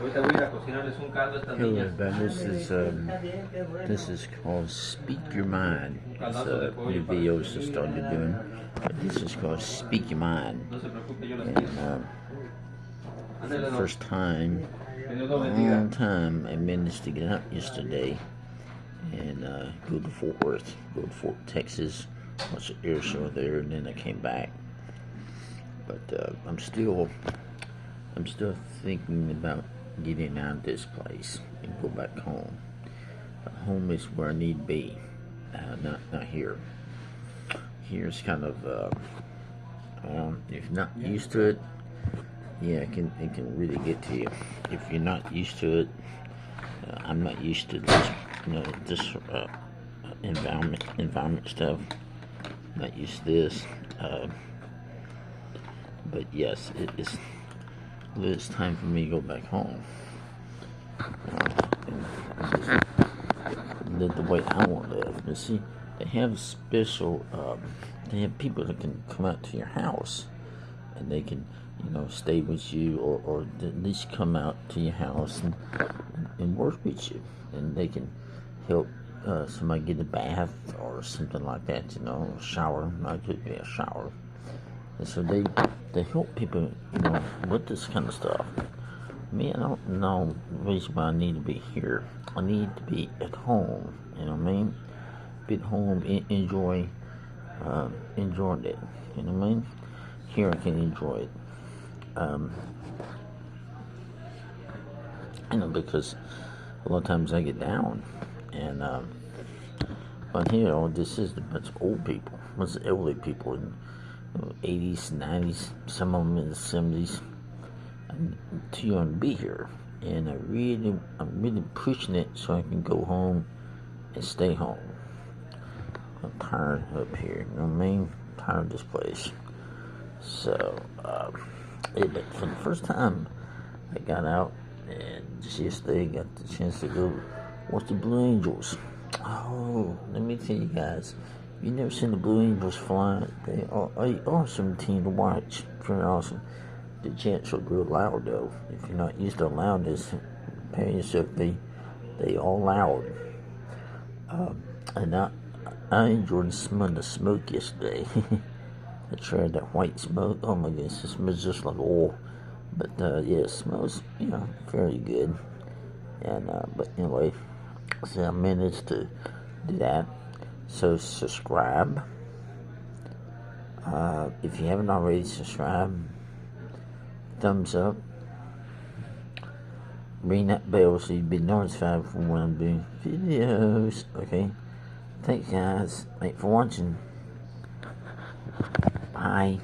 Hello everybody, this is called Speak Your Mind. It's a new video I just started doing, but this is called Speak Your Mind. And for the first time in a long time, I managed to get out yesterday and go to Fort Worth, Texas, watch the air show there, and then I came back. But I'm still thinking about getting out of this place and go back home. But home is where I need to be, not here. Here's kind of if you're not used to it, yeah, it can really get to you. If you're not used to it, I'm not used to this environment stuff. Not used to this, but yes, it's time for me to go back home and live the way I want to live. But see, they have special, they have people that can come out to your house and they can, stay with you or at least come out to your house and work with you, and they can help somebody get a bath or something like that, a shower. Not could be a shower. And so they help people, with this kind of stuff. Me, I don't know the reason why I need to be here. I need to be at home, you know what I mean? Be at home, enjoying it, you know what I mean? Here I can enjoy it. Because a lot of times I get down, and but here, this is a bunch of old people, bunch of elderly people in 80s, 90s, some of them in the 70s. I'm too young to be here, and I'm really pushing it so I can go home and stay home. I'm tired up here, you know what I mean? I'm tired of this place. So, but for the first time, I got out, and just yesterday got the chance to go watch the Blue Angels. Oh, let me tell you guys, if you've never seen the Blue Angels fly, they are an awesome team to watch. Very awesome. The chants are real loud though. If you're not used to loudness, prepare yourself. They all loud. And I enjoyed the smell of the smoke yesterday. I tried that white smoke. Oh my goodness, it smells just like oil. But yeah, it smells very good. And but anyway, so I managed to do that. So subscribe. If you haven't already subscribed, thumbs up. Ring that bell so you'll be notified for when I'm doing videos. Okay. Thanks guys. Thanks for watching. Bye.